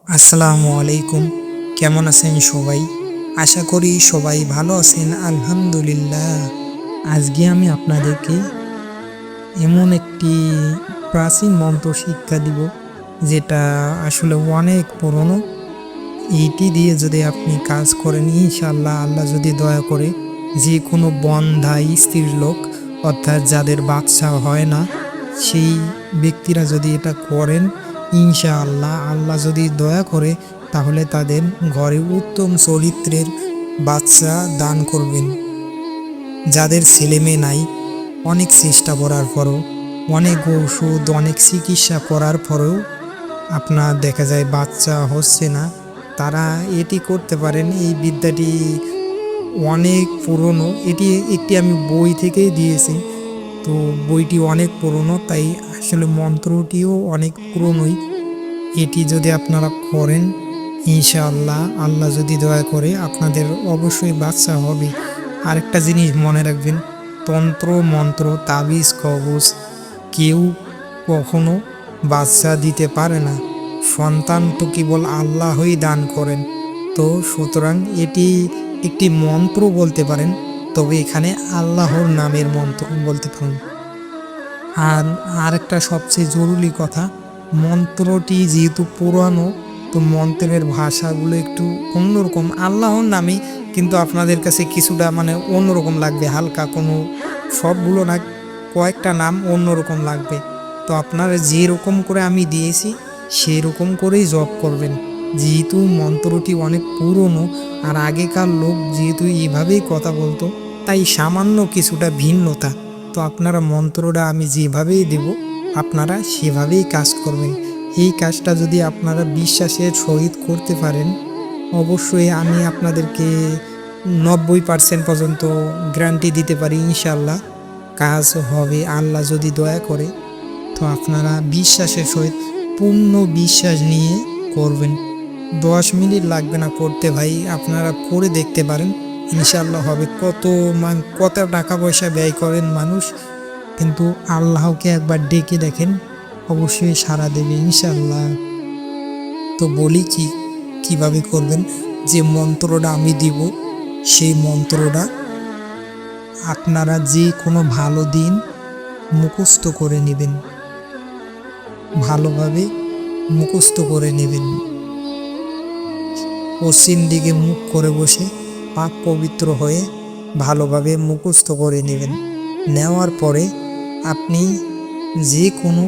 আসসালামু আলাইকুম। কেমন আছেন সবাই? আশা করি সবাই ভালো আছেন। আলহামদুলিল্লাহ। আজকে আমি আপনাদেরকে এমন একটি প্রাচীন মন্ত্র শিক্ষা দিব, যেটা আসলে অনেক পুরনো। এইটি দিয়ে যদি আপনি কাজ করেন, ইনশাআল্লাহ আল্লাহ যদি দয়া করে যে কোনো বন্ধ্যা স্ত্রীর লোক, অর্থাৎ যাদের বাচ্চা হয় না, সেই ব্যক্তিরা যদি এটা করেন, ইনশাআল্লাহ আল্লাহ যদি দয়া করে তাহলে তাদের ঘরে উত্তম চরিত্রের বাচ্চা দান করবেন। যাদের ছেলেমেয়ে নাই, অনেক চেষ্টা করার পরও, অনেক ওষুধ, অনেক চিকিৎসা করার পরেও আপনার দেখা যায় বাচ্চা হচ্ছে না, তারা এটি করতে পারেন। এই বিদ্যাটি অনেক পুরনো। এটি একটি আমি বই থেকেই দিয়েছি। তো বইটি অনেক পুরনো, তাই আসলে মন্ত্রটিও অনেক পুরনোই। এটি যদি আপনারা করেন, ইনশাআল্লাহ আল্লাহ যদি দয়া করে আপনাদের অবশ্যই বাচ্চা হবে। আরেকটা জিনিস মনে রাখবেন, তন্ত্র মন্ত্র তাবিজ কবজ কেউ কখনো বাচ্চা দিতে পারে না। সন্তান তো কেবল আল্লাহই দান করেন। তো সুতরাং এটি একটি মন্ত্র বলতে পারেন, তবে এখানে আল্লাহর নামের মন্ত্র বলতে পারেন। আর আরেকটা সবচেয়ে জরুরি কথা, মন্ত্রটি যেহেতু পুরানো, তো মন্ত্রের ভাষাগুলো একটু অন্যরকম। আল্লাহর নামে, কিন্তু আপনাদের কাছে কিছুটা অন্যরকম লাগবে, হালকা কোনো, সবগুলো না, কয়েকটা নাম অন্যরকম লাগবে। তো আপনারা যেরকম করে আমি দিয়েছি সেই রকম করেই জপ করবেন। যেহেতু মন্ত্রটি অনেক পুরনো, আর আগেকার লোক যেহেতু এইভাবেই কথা বলতো, তাই সামান্য কিছুটা ভিন্নতা। তো আপনারা মন্ত্রটা আমি যেভাবেই দেব, আপনারা সেভাবেই কাজ করবেন। এই কাজটা যদি আপনারা বিশ্বাসের সহিত করতে পারেন, অবশ্যই আমি আপনাদেরকে 90% পর্যন্ত গ্যারান্টি দিতে পারি, ইনশাআল্লাহ কাজ হবে আল্লাহ যদি দয়া করে। তো আপনারা বিশ্বাসের সহিত, পূর্ণ বিশ্বাস নিয়ে করবেন। 10 মিনিট লাগবে না করতে ভাই, আপনারা করে দেখতে পারেন, ইনশাআল্লাহ হবে। কত টাকা পয়সা ব্যয় করেন মানুষ, কিন্তু আল্লাহকে একবার ডেকে দেখেন, অবশ্যই সাড়া দেবে ইনশাআল্লাহ। তো বলি কিভাবে করবেন। যে মন্ত্রটা আমি দিব, সেই মন্ত্রটা আপনারা যে কোনো ভালো দিন মুখস্থ করে নেবেন, ভালোভাবে মুখস্থ করে নেবেন। পশ্চিম দিকে মুখ করে বসে পাক পবিত্র হয়ে ভালোভাবে মুখস্থ করে নেবেন। নেওয়ার পরে আপনি যে কোনো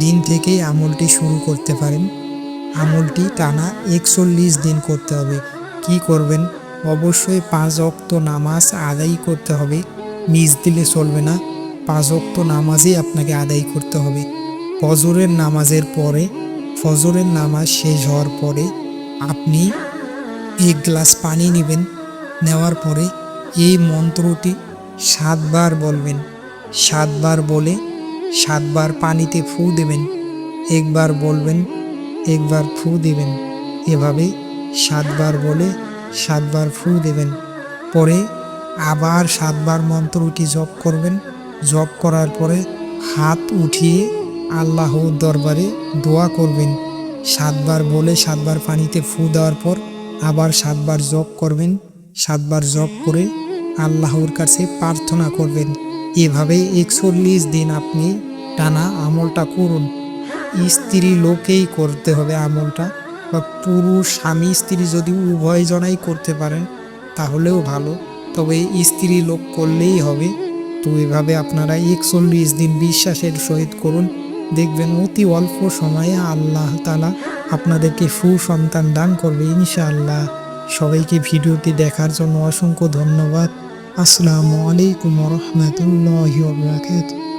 দিন থেকেই আমলটি শুরু করতে পারেন। আমলটি টানা 41 দিন করতে হবে। কি করবেন? অবশ্যই 5 ওয়াক্ত নামাজ আদায় করতে হবে, মিস দিলে চলবে না। 5 ওয়াক্ত নামাজই আপনাকে আদায় করতে হবে। ফজরের নামাজের পরে, ফজরের নামাজ শেষ হওয়ার পরে আপনি 1 গ্লাস পানি নেবেন। নেওয়ার পরে এই মন্ত্রটি 7 বার বলবেন। 7 বার বলে 7 বার পানিতে ফু দেবেন। একবার বলবেন, একবার ফু দেবেন। এভাবে 7 বার বলে 7 বার ফু দেবেন। পরে আবার 7 বার মন্ত্রটি জপ করবেন। জপ করার পরে হাত উঠিয়ে আল্লাহর দরবারে দোয়া করবেন। 7 বার বলে 7 বার পানিতে ফু দেওয়ার পর আবার 7 বার জপ করবেন। 7 বার জপ করে আল্লাহর কাছে প্রার্থনা করবেন। এভাবে 41 দিন আপনি টানা আমলটা করুন। স্ত্রী লোকেই করতে হবে আমলটা, বা পুরুষ স্বামী স্ত্রী যদি উভয় জনাই করতে পারেন তাহলেও ভালো, তবে স্ত্রী লোক করলেই হবে। তো এভাবে আপনারা 41 দিন বিশ্বাসের সহিত করুন, দেখবেন অতি অল্প সময়ে আল্লাহ তাআলা আপনাদেরকে সুসন্তান দান করবে ইনশাআল্লাহ। সবাইকে ভিডিওটি দেখার জন্য অসংখ্য ধন্যবাদ। আসসালামু আলাইকুম ওয়া রাহমাতুল্লাহি ওয়া বারাকাতুহু।